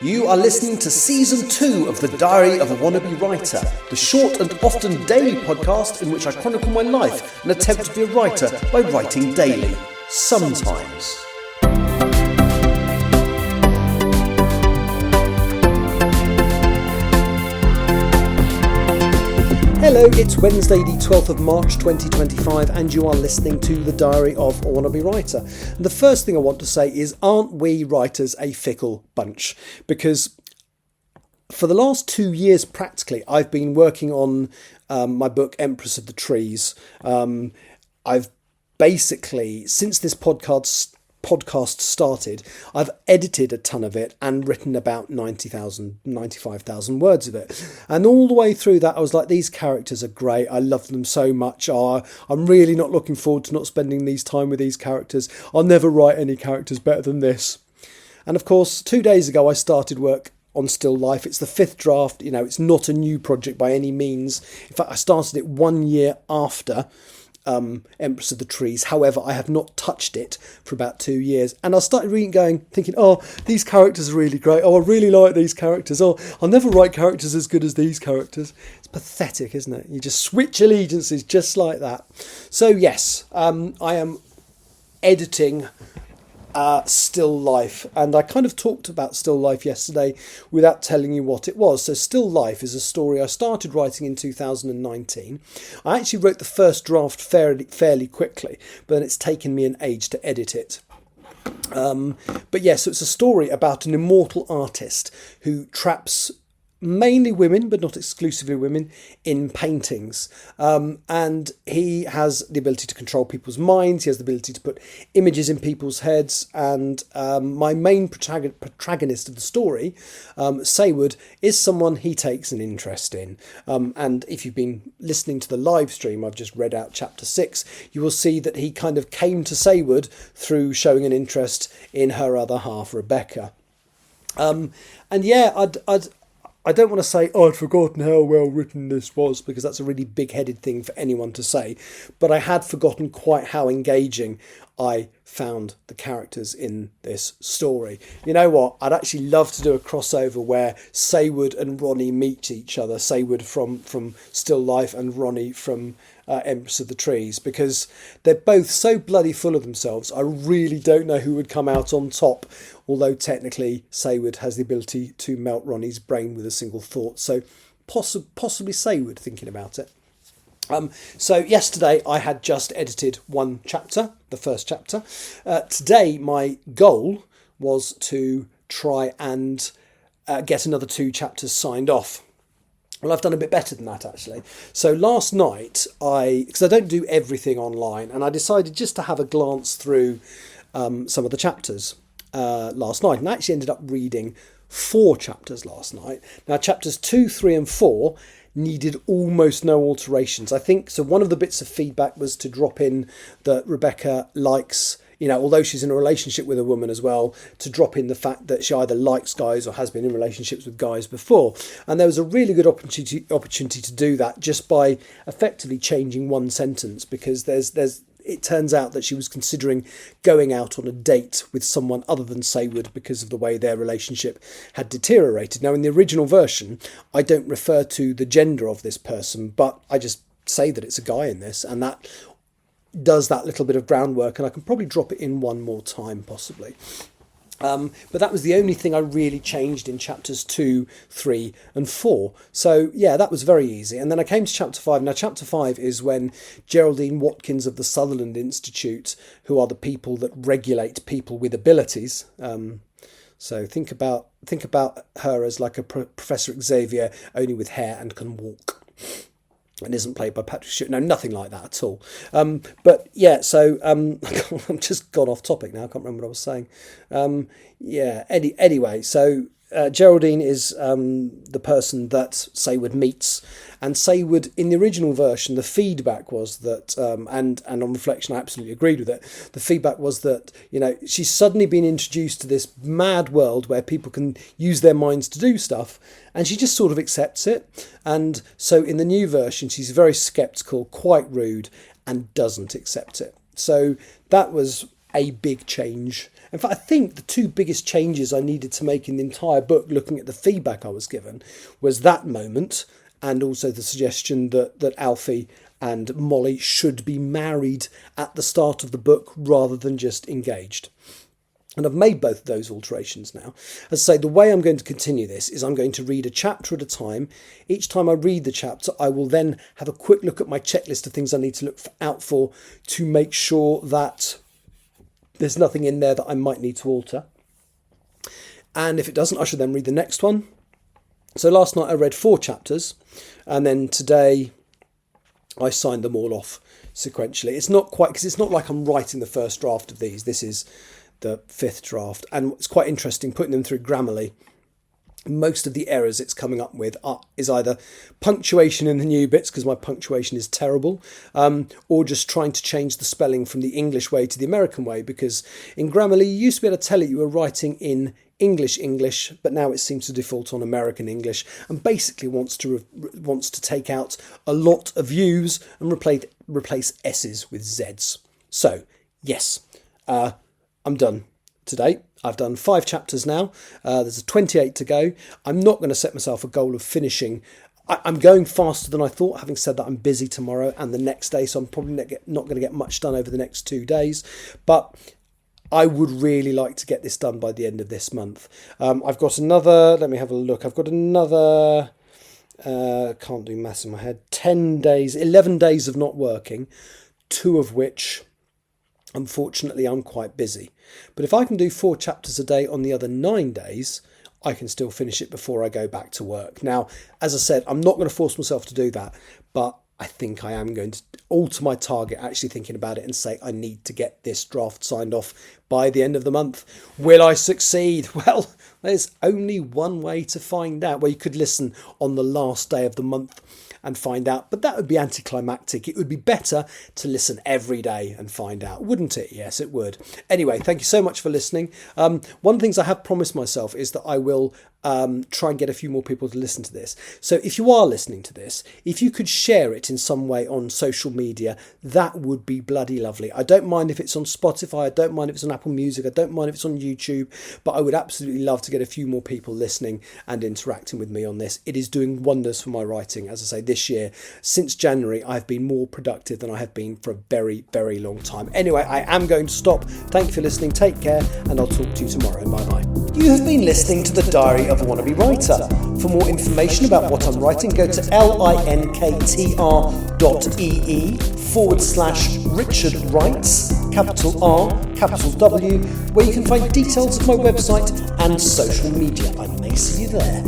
You are listening to Season 2 of The Diary of a Wannabe Writer, the short and often daily podcast in which I chronicle my life and attempt to be a writer by writing daily. Sometimes. Hello, it's Wednesday the 12th of March 2025 and you are listening to The Diary of a Wannabe Writer. And the first thing I want to say is, aren't we writers a fickle bunch? Because for the last 2 years practically, I've been working on my book Empress of the Trees. I've basically, since this podcast started, I've edited a ton of it and written about 95,000 words of it. And all the way through that, I was like, these characters are great. I love them so much. I'm really not looking forward to not spending these time with these characters. I'll never write any characters better than this. And of course, 2 days ago, I started work on Still Life. It's the 5th draft. You know, it's not a new project by any means. In fact, I started it 1 year after Empress of the Trees. However, I have not touched it for about 2 years, and I started reading thinking, oh, these characters are really great. Oh, I really like these characters. Oh, I'll never write characters as good as these characters. It's pathetic, isn't it? You just switch allegiances just like that. So yes, I am editing Still Life, and I kind of talked about Still Life yesterday without telling you what it was. So Still Life is a story I started writing in 2019. I actually wrote the first draft fairly quickly, but then it's taken me an age to edit it. But yeah, so it's a story about an immortal artist who traps mainly women, but not exclusively women, in paintings. And he has the ability to control people's minds. He has the ability to put images in people's heads. And my main protagonist of the story, Saywood, is someone he takes an interest in. And if you've been listening to the live stream, I've just read out chapter 6, you will see that he kind of came to Saywood through showing an interest in her other half, Rebecca. And yeah, I don't want to say, oh, I'd forgotten how well written this was, because that's a really big-headed thing for anyone to say. But I had forgotten quite how engaging I found the characters in this story. You know what? I'd actually love to do a crossover where Saywood and Ronnie meet each other. Saywood from Still Life and Ronnie from Empress of the Trees, because they're both so bloody full of themselves. I really don't know who would come out on top, although technically Saywood has the ability to melt Ronnie's brain with a single thought. So possibly Saywood, thinking about it. So yesterday I had just edited one chapter, the first chapter. Today my goal was to try and get another 2 chapters signed off. Well, I've done a bit better than that, actually. So last night, because I don't do everything online, and I decided just to have a glance through some of the chapters last night, and I actually ended up reading 4 chapters last night. Now, chapters 2, 3 and 4 needed almost no alterations. I think, so one of the bits of feedback was to drop in that Rebecca likes, you know, although she's in a relationship with a woman as well, to drop in the fact that she either likes guys or has been in relationships with guys before. And there was a really good opportunity to do that just by effectively changing one sentence, because it turns out that she was considering going out on a date with someone other than Saywood because of the way their relationship had deteriorated. Now, in the original version, I don't refer to the gender of this person, but I just say that it's a guy in this, and that does that little bit of groundwork, and I can probably drop it in one more time possibly. But that was the only thing I really changed in chapters 2, 3 and 4. So yeah, that was very easy. And then I came to chapter 5. Now chapter 5 is when Geraldine Watkins of the Sutherland Institute, who are the people that regulate people with abilities. So think about her as like a Professor Xavier, only with hair and can walk. And isn't played by Patrick Stewart. No, nothing like that at all. But yeah, so I've just gone off topic now. I can't remember what I was saying. Anyway, so Geraldine is the person that Saywood meets, and Saywood, in the original version, the feedback was that, and on reflection, I absolutely agreed with it. The feedback was that, you know, she's suddenly been introduced to this mad world where people can use their minds to do stuff, and she just sort of accepts it. And so in the new version, she's very sceptical, quite rude, and doesn't accept it. So that was a big change. In fact, I think the two biggest changes I needed to make in the entire book, looking at the feedback I was given, was that moment and also the suggestion that Alfie and Molly should be married at the start of the book rather than just engaged. And I've made both of those alterations now. As I say, the way I'm going to continue this is I'm going to read a chapter at a time. Each time I read the chapter, I will then have a quick look at my checklist of things I need to look out for to make sure that there's nothing in there that I might need to alter. And if it doesn't, I should then read the next one. So last night I read 4 chapters, and then today I signed them all off sequentially. It's not quite, because it's not like I'm writing the first draft of these. This is the 5th draft, and it's quite interesting putting them through Grammarly. Most of the errors it's coming up with is either punctuation in the new bits, because my punctuation is terrible, or just trying to change the spelling from the English way to the American way, because in Grammarly you used to be able to tell it you were writing in English, but now it seems to default on American English, and basically wants to take out a lot of U's and replace S's with Z's. So yes, I'm done today. I've done 5 chapters now. There's 28 to go. I'm not going to set myself a goal of finishing. I'm going faster than I thought. Having said that, I'm busy tomorrow and the next day, so I'm probably not going to get much done over the next 2 days. But I would really like to get this done by the end of this month. I've got another, let me have a look. I've got another, can't do maths in my head, 11 days of not working, 2 of which, unfortunately, I'm quite busy. But if I can do 4 chapters a day on the other 9 days, I can still finish it before I go back to work. Now, as I said, I'm not going to force myself to do that, but I think I am going to alter my target, actually thinking about it, and say I need to get this draft signed off by the end of the month. Will I succeed? Well, there's only one way to find out. Well, you could listen on the last day of the month and find out, but that would be anticlimactic. It would be better to listen every day and find out, wouldn't it? Yes, it would. Anyway, thank you so much for listening. One of the things I have promised myself is that I will try and get a few more people to listen to this. So if you are listening to this, if you could share it in some way on social media, that would be bloody lovely. I don't mind if it's on Spotify, I don't mind if it's on Apple Music, I don't mind if it's on YouTube, but I would absolutely love to get a few more people listening and interacting with me on this. It is doing wonders for my writing. As I say, this year, since January, I've been more productive than I have been for a very, very long time. Anyway, I am going to stop. Thank you for listening. Take care, and I'll talk to you tomorrow. Bye-bye. You have been listening to The Diary of a Wannabe Writer. For more information about what I'm writing, go to linktr.ee/Richard Writes, capital R, capital W, where you can find details of my website and social media. I may see you there.